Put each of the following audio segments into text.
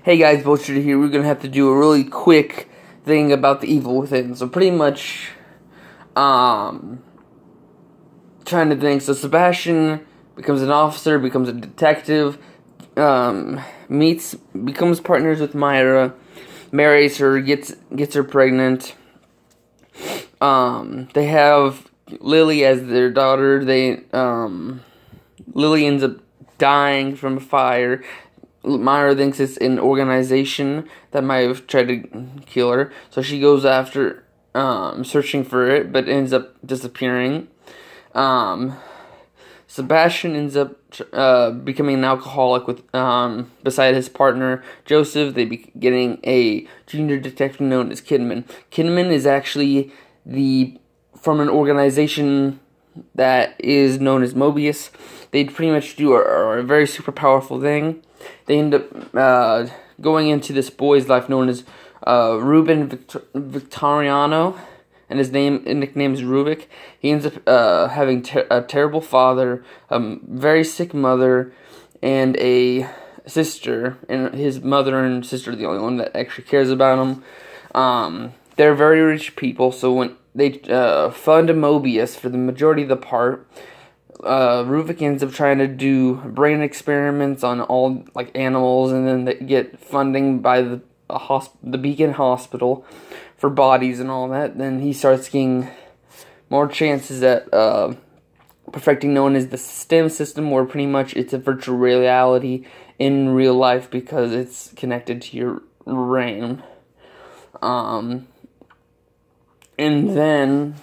Hey guys, B.O.L.T here. We're gonna have to do a really quick thing about the evil within. So pretty much, trying to think. So Sebastian becomes an officer, becomes a detective, becomes partners with Myra, marries her, gets her pregnant. They have Lily as their daughter. Lily ends up dying from a fire. Myra thinks it's an organization that might have tried to kill her, so she goes after, searching for it, but ends up disappearing. Sebastian ends up becoming an alcoholic with beside his partner Joseph. They be getting a junior detective known as Kidman. Kidman is actually from an organization that is known as Mobius. They pretty much do a very super powerful thing. They end up going into this boy's life known as Ruben Victoriano, and his nickname is Rubik. He ends up having a terrible father, very sick mother, and a sister. And his mother and sister are the only one that actually cares about him. They're very rich people, so when they fund Mobius for the majority of the part, Ruvik ends up trying to do brain experiments on all animals, and then they get funding by the Beacon Hospital for bodies and all that. Then he starts getting more chances at perfecting known as the STEM system, where pretty much it's a virtual reality in real life because it's connected to your brain. And then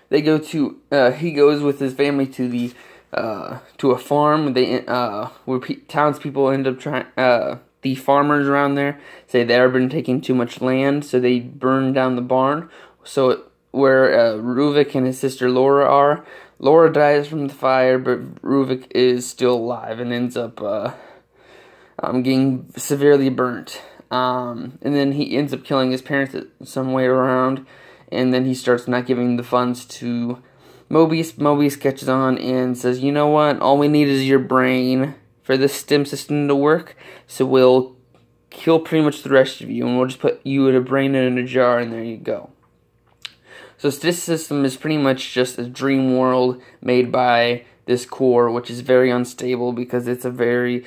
they go to he goes with his family to a farm. Where townspeople end up trying. The farmers around there say they've been taking too much land, so they burn down the barn. So where Ruvik and his sister Laura are, Laura dies from the fire, but Ruvik is still alive and ends up getting severely burnt. And then he ends up killing his parents some way around. And then he starts not giving the funds to Mobius. Mobius catches on and says, you know what, all we need is your brain for this STEM system to work, so we'll kill pretty much the rest of you, and we'll just put you in a brain in a jar, and there you go. So this system is pretty much just a dream world made by this core, which is very unstable because it's a very,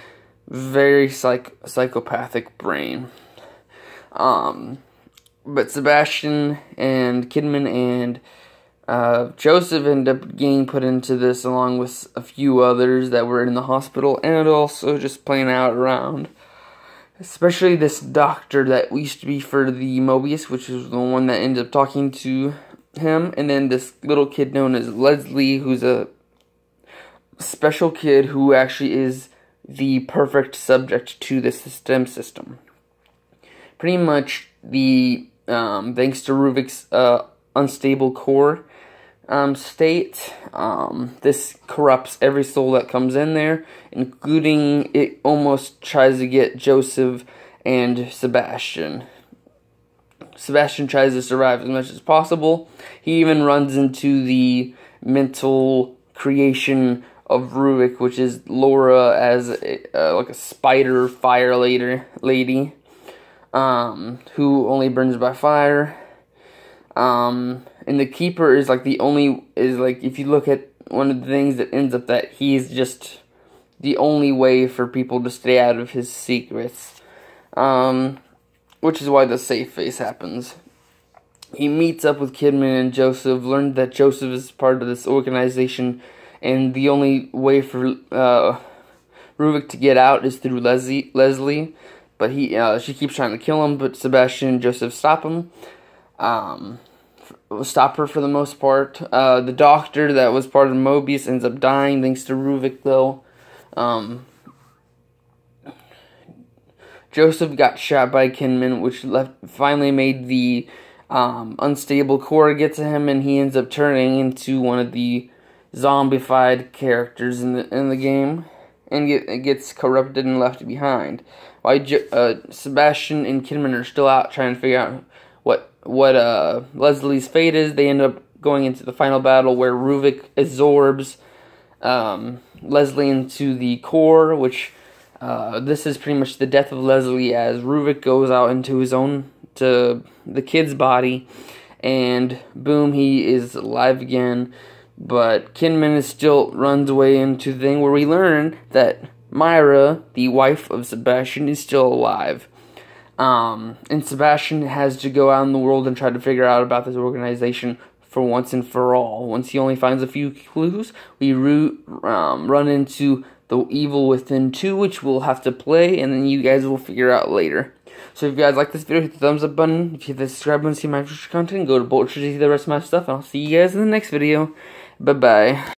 very psychopathic brain. But Sebastian and Kidman and Joseph end up getting put into this along with a few others that were in the hospital, and also just playing out around. Especially this doctor that used to be for the Mobius, which is the one that ended up talking to him, and then this little kid known as Leslie, who's a special kid who actually is the perfect subject to this STEM system. Pretty much thanks to Ruvik's unstable core state, this corrupts every soul that comes in there, including it almost tries to get Joseph and Sebastian. Sebastian tries to survive as much as possible. He even runs into the mental creation of Ruvik, which is Laura as a spider fire lady. Who only burns by fire. And the Keeper is if you look at one of the things that ends up that he's just the only way for people to stay out of his secrets. Which is why the safe face happens. He meets up with Kidman and Joseph, learned that Joseph is part of this organization, and the only way for Ruvik to get out is through Leslie. But she keeps trying to kill him, but Sebastian and Joseph stop him. Stop her for the most part. The doctor that was part of Mobius ends up dying thanks to Ruvik, though. Joseph got shot by Kidman, which finally made the unstable core get to him, and he ends up turning into one of the zombified characters in the game, and gets corrupted and left behind. While Sebastian and Kidman are still out trying to figure out what Leslie's fate is, they end up going into the final battle where Ruvik absorbs Leslie into the core, which this is pretty much the death of Leslie as Ruvik goes out into to the kid's body, and boom, he is alive again. But Kidman still runs away into the thing where we learn that Myra, the wife of Sebastian, is still alive. And Sebastian has to go out in the world and try to figure out about this organization for once and for all. Once he only finds a few clues, we run into the Evil Within 2, which we'll have to play, and then you guys will figure out later. So if you guys like this video, hit the thumbs up button. If you hit the subscribe button to see my future content, go to B.O.L.T to see the rest of my stuff, and I'll see you guys in the next video. Bye-bye.